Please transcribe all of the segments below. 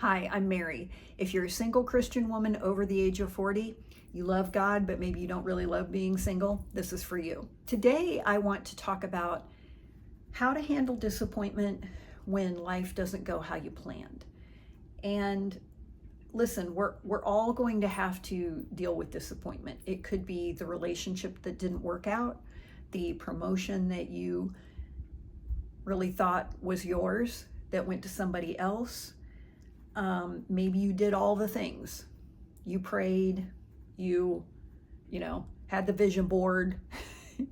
Hi, I'm Mary. If you're a single Christian woman over the age of 40, you love God, but maybe you don't really love being single, this is for you. Today, I want to talk about how to handle disappointment when life doesn't go how you planned. And listen, we're all going to have to deal with disappointment. It could be the relationship that didn't work out, the promotion that you really thought was yours that went to somebody else. Maybe you did all the things. You prayed, you had the vision board,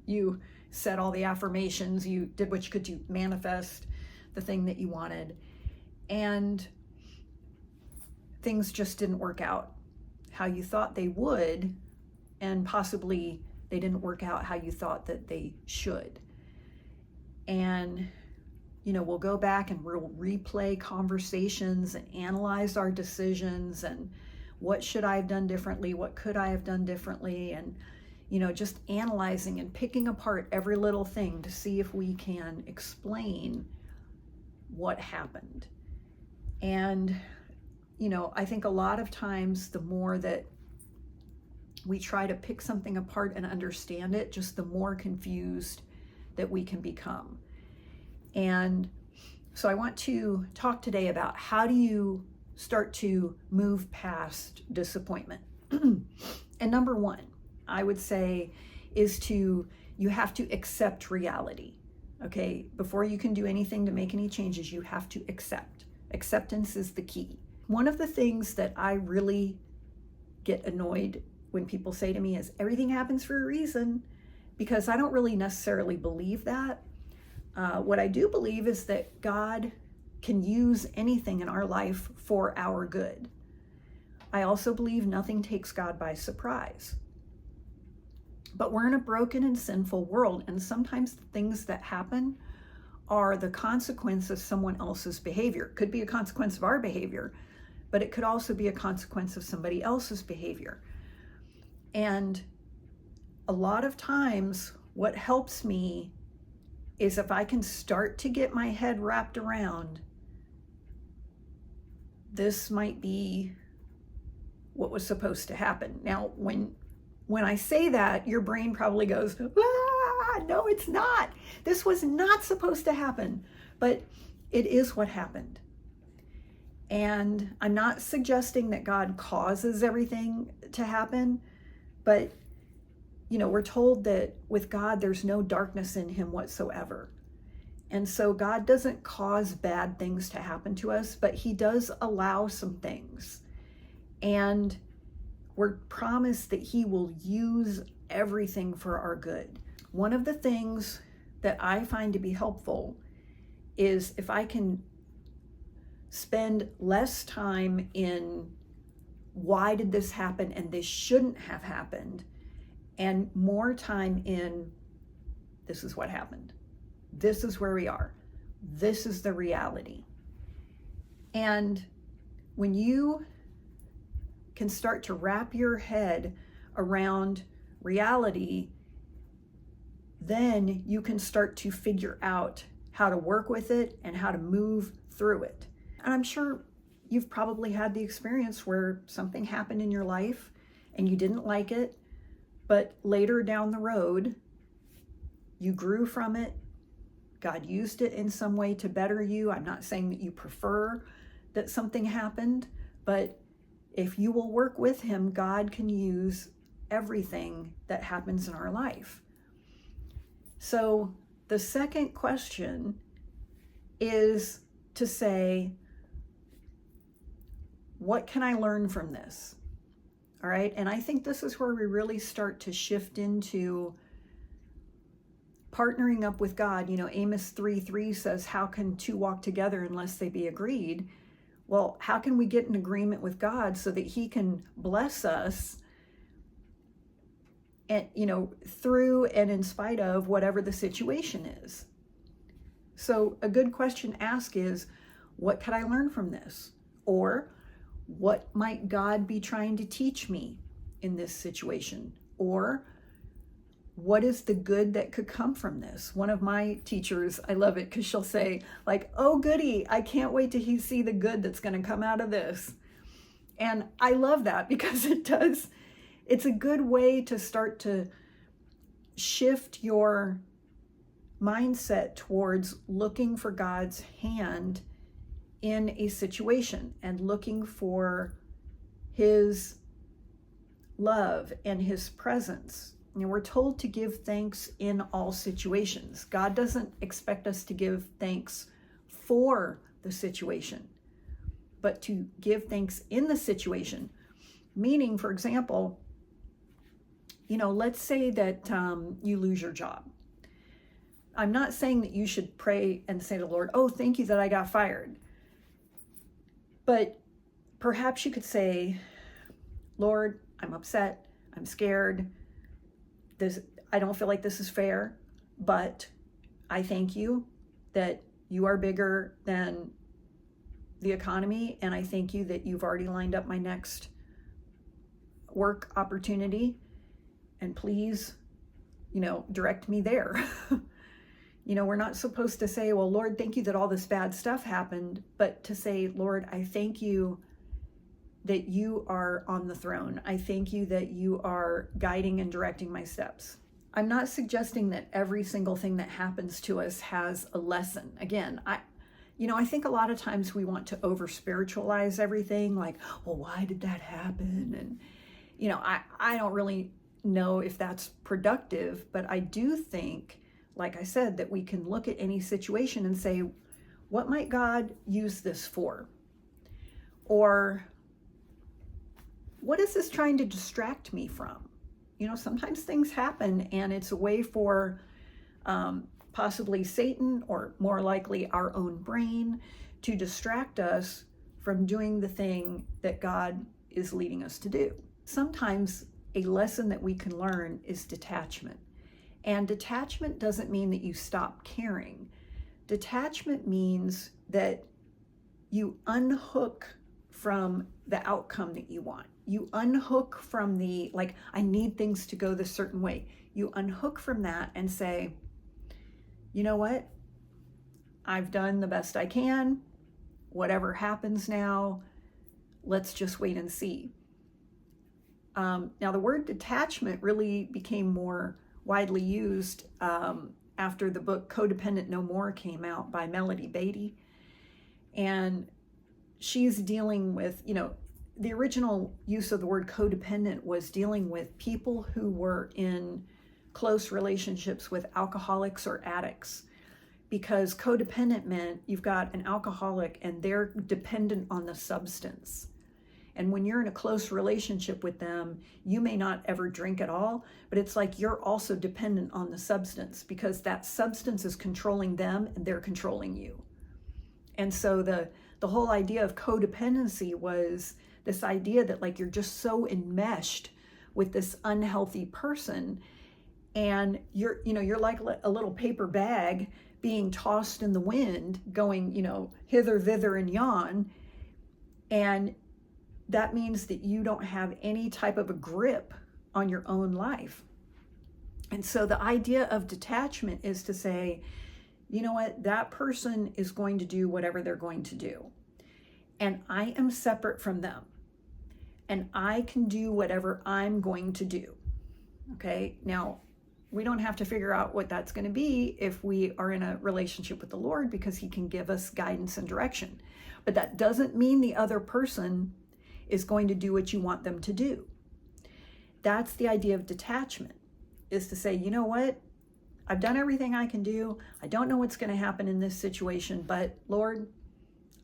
you said all the affirmations, you did what you could to manifest the thing that you wanted, and things just didn't work out how you thought they would, and possibly they didn't work out how you thought that they should. And we'll go back and we'll replay conversations and analyze our decisions and what should I have done differently? What could I have done differently? And, just analyzing and picking apart every little thing to see if we can explain what happened. And, I think a lot of times the more that we try to pick something apart and understand it, just the more confused that we can become. And so I want to talk today about how do you start to move past disappointment. And number one, I would say, is you have to accept reality. Okay, before you can do anything to make any changes, you have to accept. Acceptance is the key. One of the things that I really get annoyed when people say to me is everything happens for a reason, because I don't really necessarily believe that. What I do believe is that God can use anything in our life for our good. I also believe nothing takes God by surprise. But we're in a broken and sinful world, and sometimes the things that happen are the consequence of someone else's behavior. It could be a consequence of our behavior, but it could also be a consequence of somebody else's behavior. And a lot of times, what helps me is if I can start to get my head wrapped around, this might be what was supposed to happen. Now, when I say that, your brain probably goes, no, it's not. This was not supposed to happen, but it is what happened. And I'm not suggesting that God causes everything to happen, but we're told that with God, there's no darkness in him whatsoever. And so God doesn't cause bad things to happen to us, but he does allow some things. And we're promised that he will use everything for our good. One of the things that I find to be helpful is if I can spend less time in why did this happen and this shouldn't have happened, and more time in this is what happened. This is where we are. This is the reality. And when you can start to wrap your head around reality, then you can start to figure out how to work with it and how to move through it. And I'm sure you've probably had the experience where something happened in your life and you didn't like it, but later down the road, you grew from it. God used it in some way to better you. I'm not saying that you prefer that something happened, but if you will work with him, God can use everything that happens in our life. So the second question is to say, what can I learn from this? All right. And I think this is where we really start to shift into partnering up with God. Amos 3:3 says, how can two walk together unless they be agreed? Well, how can we get in agreement with God so that he can bless us and, through and in spite of whatever the situation is? So a good question to ask is, what can I learn from this? Or what might God be trying to teach me in this situation? Or what is the good that could come from this? One of my teachers, I love it because she'll say like, oh goody, I can't wait to see the good that's going to come out of this. And I love that because it does. It's a good way to start to shift your mindset towards looking for God's hand in a situation and looking for his love and his presence. And we're told to give thanks in all situations. God doesn't expect us to give thanks for the situation, but to give thanks in the situation. Meaning, for example, let's say that you lose your job. I'm not saying that you should pray and say to the Lord, oh, thank you that I got fired. But perhaps you could say, Lord, I'm upset, I'm scared, I don't feel like this is fair, but I thank you that you are bigger than the economy, and I thank you that you've already lined up my next work opportunity, and please, direct me there. We're not supposed to say, well, Lord, thank you that all this bad stuff happened, but to say, Lord, I thank you that you are on the throne. I thank you that you are guiding and directing my steps. I'm not suggesting that every single thing that happens to us has a lesson. Again, I think a lot of times we want to over spiritualize everything, like, well, why did that happen? And, I don't really know if that's productive, but I do think, like I said, that we can look at any situation and say, what might God use this for? Or what is this trying to distract me from? Sometimes things happen and it's a way for possibly Satan, or more likely our own brain, to distract us from doing the thing that God is leading us to do. Sometimes a lesson that we can learn is detachment. And detachment doesn't mean that you stop caring. Detachment means that you unhook from the outcome that you want. You unhook from the, I need things to go this certain way. You unhook from that and say, you know what? I've done the best I can. Whatever happens now, let's just wait and see. Now, the word detachment really became more widely used after the book Codependent No More came out by Melody Beatty. And she's dealing with, the original use of the word codependent was dealing with people who were in close relationships with alcoholics or addicts. Because codependent meant you've got an alcoholic and they're dependent on the substance. And when you're in a close relationship with them, you may not ever drink at all, but it's like you're also dependent on the substance because that substance is controlling them and they're controlling you. And so the whole idea of codependency was this idea that you're just so enmeshed with this unhealthy person, and you're like a little paper bag being tossed in the wind, going, hither, thither, and yon. And that means that you don't have any type of a grip on your own life. And so the idea of detachment is to say, you know what, that person is going to do whatever they're going to do. And I am separate from them. And I can do whatever I'm going to do. Okay, now we don't have to figure out what that's going to be if we are in a relationship with the Lord, because he can give us guidance and direction. But that doesn't mean the other person is going to do what you want them to do. That's the idea of detachment, is to say, you know what? I've done everything I can do. I don't know what's going to happen in this situation, but Lord,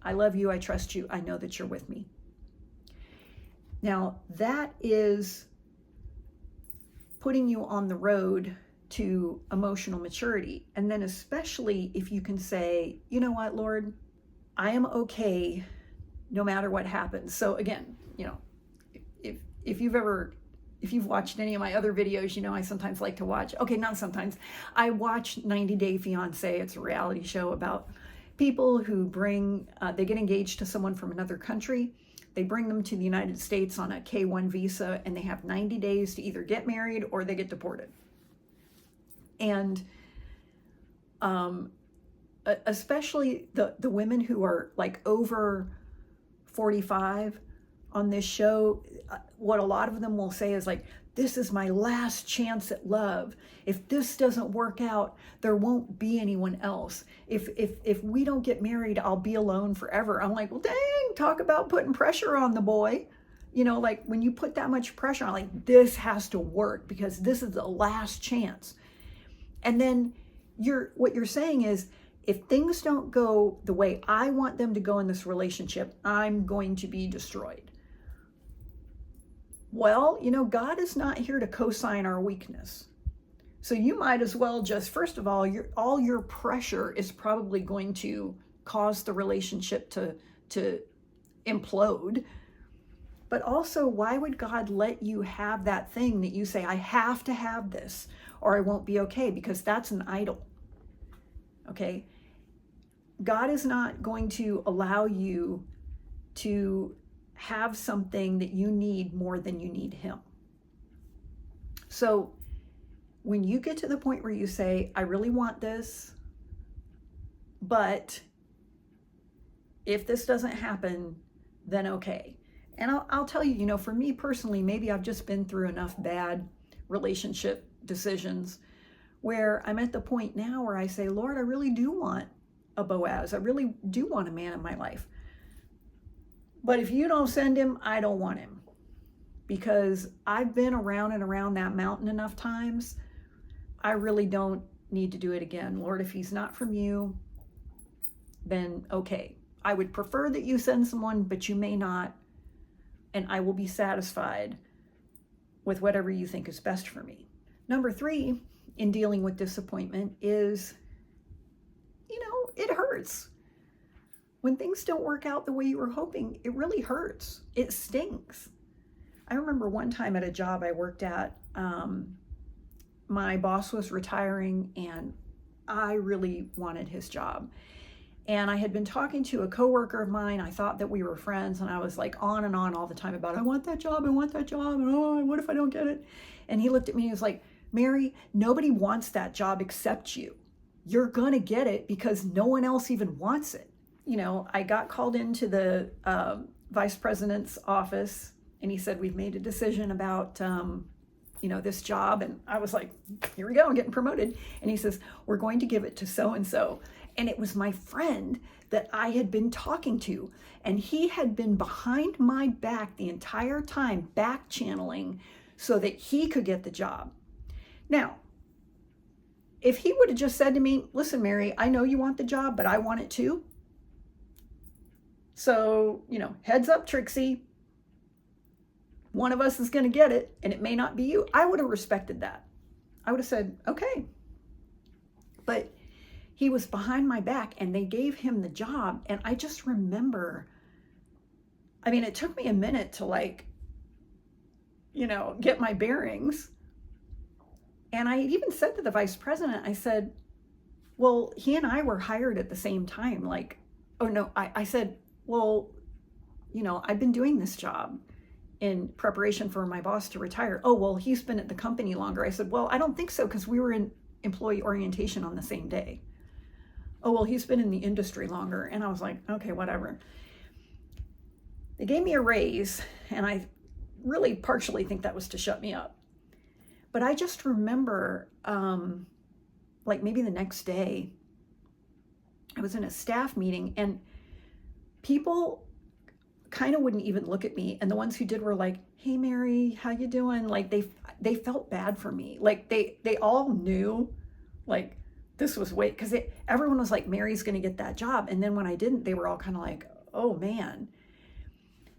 I love you. I trust you. I know that you're with me. Now, that is putting you on the road to emotional maturity. And then especially if you can say, you know what, Lord, I am okay no matter what happens. So again, if you've watched any of my other videos, I sometimes like to watch, not sometimes, I watch 90 Day Fiancé. It's a reality show about people who they get engaged to someone from another country. They bring them to the United States on a K-1 visa, and they have 90 days to either get married or they get deported. And especially the women who are like over 45 on this show, what a lot of them will say is like, this is my last chance at love. If this doesn't work out, there won't be anyone else. If we don't get married, I'll be alone forever. I'm like, well, dang, talk about putting pressure on the boy. You know, like when you put that much pressure on, like, this has to work because this is the last chance. And then what you're saying is, if things don't go the way I want them to go in this relationship, I'm going to be destroyed. Well, you know, God is not here to co-sign our weakness. So you might as well just, first of all your pressure is probably going to cause the relationship to implode. But also, why would God let you have that thing that you say, I have to have this or I won't be okay? Because that's an idol. Okay? God is not going to allow you to have something that you need more than you need him. So when you get to the point where you say, I really want this, but if this doesn't happen, then okay. And I'll tell you, you know, for me personally, maybe I've just been through enough bad relationship decisions where I'm at the point now where I say, Lord, I really do want a Boaz. I really do want a man in my life. But if you don't send him, I don't want him. Because I've been around and around that mountain enough times. I really don't need to do it again. Lord, if he's not from you, then okay. I would prefer that you send someone, but you may not. And I will be satisfied with whatever you think is best for me. Number 3, in dealing with disappointment is, you know, it hurts. When things don't work out the way you were hoping, it really hurts. It stings. I remember one time at a job I worked at, my boss was retiring and I really wanted his job. And I had been talking to a coworker of mine. I thought that we were friends, and I was like on and on all the time about, I want that job, and oh, what if I don't get it? And he looked at me and he was like, Mary, nobody wants that job except you. You're gonna get it because no one else even wants it. You know, I got called into the vice president's office, and he said, we've made a decision about, you know, this job. And I was like, here we go, I'm getting promoted. And he says, we're going to give it to so-and-so. And it was my friend that I had been talking to. And he had been behind my back the entire time, back channeling so that he could get the job. Now, if he would have just said to me, listen, Mary, I know you want the job, but I want it too. So, you know, heads up, Trixie. One of us is going to get it, and it may not be you. I would have respected that. I would have said, okay. But he was behind my back, and they gave him the job. And I just remember, I mean, it took me a minute to, like, you know, get my bearings. And I even said to the vice president, I said, well, he and I were hired at the same time. Like, oh no, I said, well, you know, I've been doing this job in preparation for my boss to retire. Oh, well, he's been at the company longer. I said, well, I don't think so, because we were in employee orientation on the same day. Oh, well, he's been in the industry longer. And I was like, okay, whatever. They gave me a raise, and I really partially think that was to shut me up. But I just remember, like maybe the next day, I was in a staff meeting, and people kind of wouldn't even look at me. And the ones who did were like, hey, Mary, how you doing? Like they felt bad for me. Like they all knew, like, this was because everyone was like, Mary's going to get that job. And then when I didn't, they were all kind of like, oh man.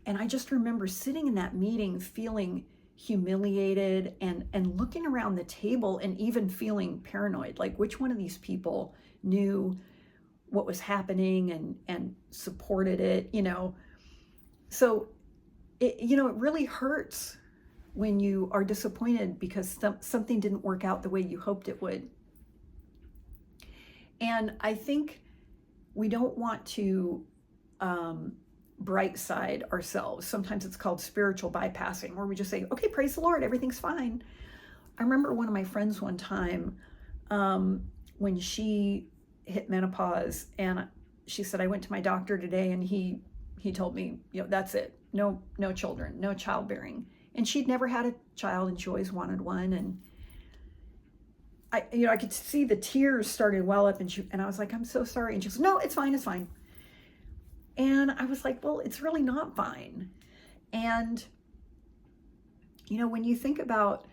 And I just remember sitting in that meeting feeling humiliated and looking around the table and even feeling paranoid. Like, which one of these people knew what was happening and supported it, you know? So, you know, it really hurts when you are disappointed because something didn't work out the way you hoped it would. And I think we don't want to bright side ourselves. Sometimes it's called spiritual bypassing, where we just say, okay, praise the Lord, everything's fine. I remember one of my friends one time, when she hit menopause, and she said, I went to my doctor today and he told me, that's it. No children, no childbearing. And she'd never had a child and she always wanted one. And I could see the tears started to well up, and I was like, I'm so sorry. And she goes, no, it's fine, it's fine. And I was like, well, it's really not fine. And, when you think about,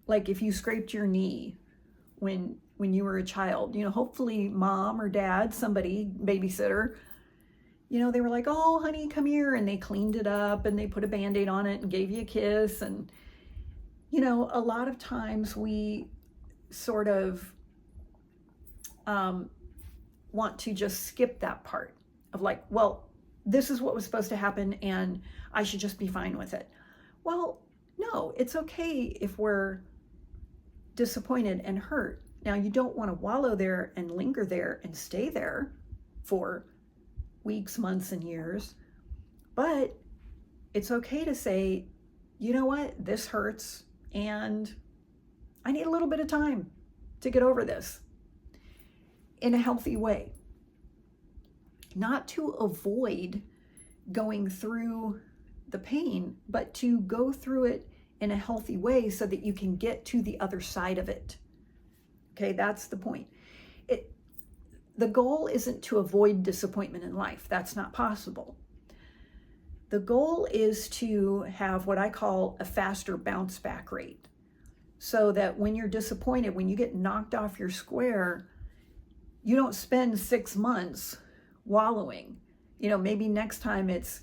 like, if you scraped your knee when you were a child, hopefully mom or dad, somebody, babysitter, they were like, oh, honey, come here. And they cleaned it up and they put a Band-Aid on it and gave you a kiss. And, a lot of times we sort of want to just skip that part of like, well, this is what was supposed to happen and I should just be fine with it. Well, no, it's okay if we're disappointed and hurt. Now, you don't want to wallow there and linger there and stay there for weeks, months, and years. But it's okay to say, you know what, this hurts and I need a little bit of time to get over this in a healthy way. Not to avoid going through the pain, but to go through it in a healthy way so that you can get to the other side of it. Okay, that's the point. The goal isn't to avoid disappointment in life. That's not possible. The goal is to have what I call a faster bounce back rate. So that when you're disappointed, when you get knocked off your square, you don't spend 6 months wallowing. Maybe next time it's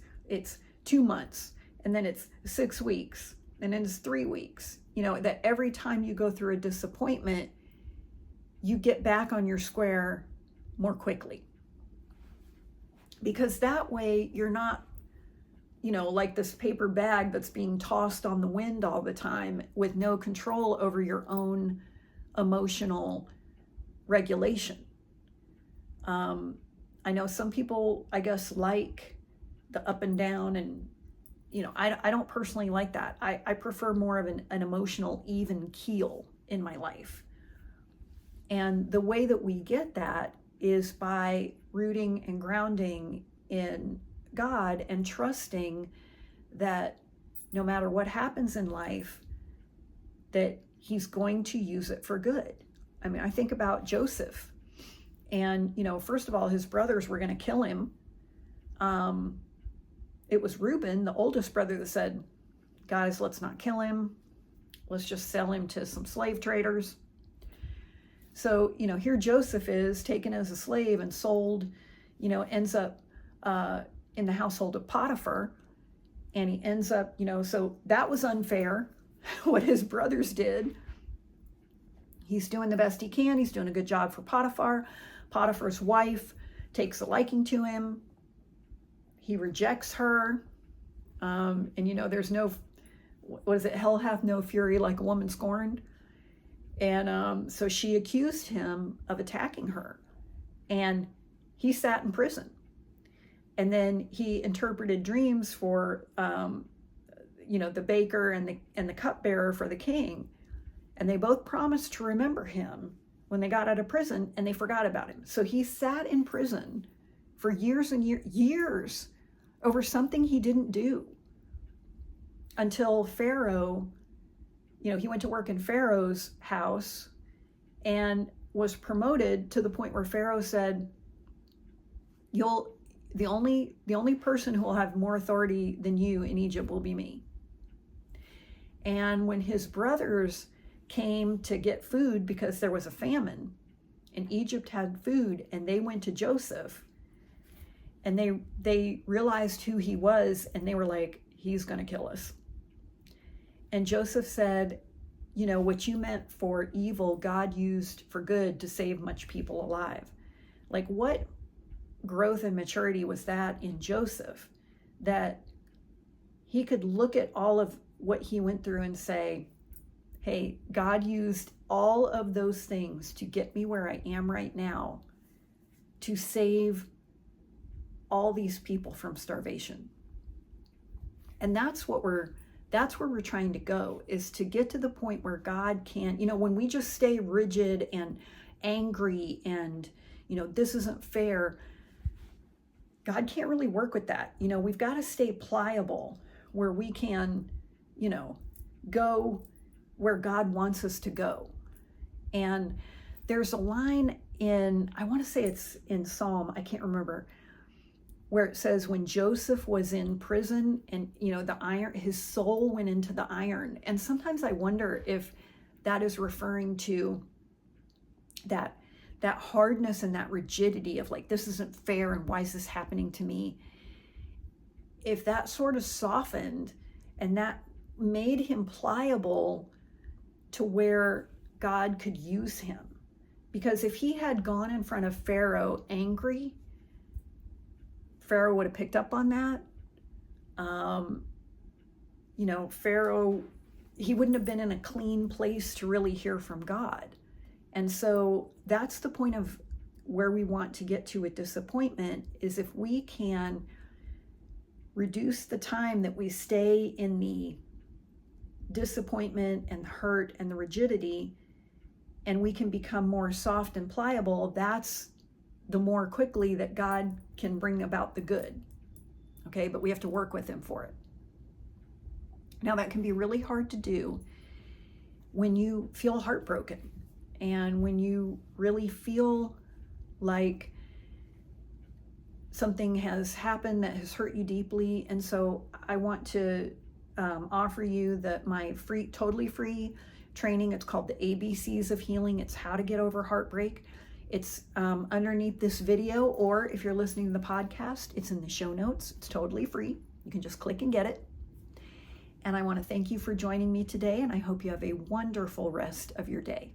2 months, and then it's 6 weeks, and then it's 3 weeks. That every time you go through a disappointment, you get back on your square more quickly. Because that way you're not, like this paper bag that's being tossed on the wind all the time with no control over your own emotional regulation. I know some people, I guess, like the up and down, and I don't personally like that. I prefer more of an emotional even keel in my life. And the way that we get that is by rooting and grounding in God and trusting that no matter what happens in life, that he's going to use it for good. I mean, I think about Joseph, and, first of all, his brothers were going to kill him. It was Reuben, the oldest brother, that said, guys, let's not kill him. Let's just sell him to some slave traders. So, here Joseph is taken as a slave and sold, ends up in the household of Potiphar. And he ends up, so that was unfair, what his brothers did. He's doing the best he can. He's doing a good job for Potiphar. Potiphar's wife takes a liking to him. He rejects her. And, there's no, what is it? Hell hath no fury like a woman scorned. And so she accused him of attacking her. And he sat in prison. And then he interpreted dreams for, the baker and the cupbearer for the king. And they both promised to remember him when they got out of prison, and they forgot about him. So he sat in prison for years and years over something he didn't do, until Pharaoh, he went to work in Pharaoh's house and was promoted to the point where Pharaoh said, the only person who will have more authority than you in Egypt will be me. And when his brothers came to get food because there was a famine and Egypt had food, and they went to Joseph and they realized who he was, and they were like, he's going to kill us. And Joseph said, what you meant for evil, God used for good to save much people alive. Like, what growth and maturity was that in Joseph, that he could look at all of what he went through and say, hey, God used all of those things to get me where I am right now, to save all these people from starvation. And that's what we're That's where we're trying to go, is to get to the point where God can, when we just stay rigid and angry and, this isn't fair, God can't really work with that. We've got to stay pliable where we can, go where God wants us to go. And there's a line in, I want to say it's in Psalm, I can't remember, where it says when Joseph was in prison and, the iron, his soul went into the iron. And sometimes I wonder if that is referring to that hardness and that rigidity of like, this isn't fair and why is this happening to me? If that sort of softened and that made him pliable to where God could use him. Because if he had gone in front of Pharaoh angry, Pharaoh would have picked up on that. Pharaoh, he wouldn't have been in a clean place to really hear from God. And so that's the point of where we want to get to with disappointment, is if we can reduce the time that we stay in the disappointment and hurt and the rigidity, and we can become more soft and pliable, that's the more quickly that God can bring about the good. Okay, but we have to work with him for it. Now that can be really hard to do when you feel heartbroken and when you really feel like something has happened that has hurt you deeply. And so I want to offer you my totally free training. It's called the ABCs of Healing. It's how to get over heartbreak. It's underneath this video, or if you're listening to the podcast, it's in the show notes. It's totally free. You can just click and get it. And I want to thank you for joining me today, and I hope you have a wonderful rest of your day.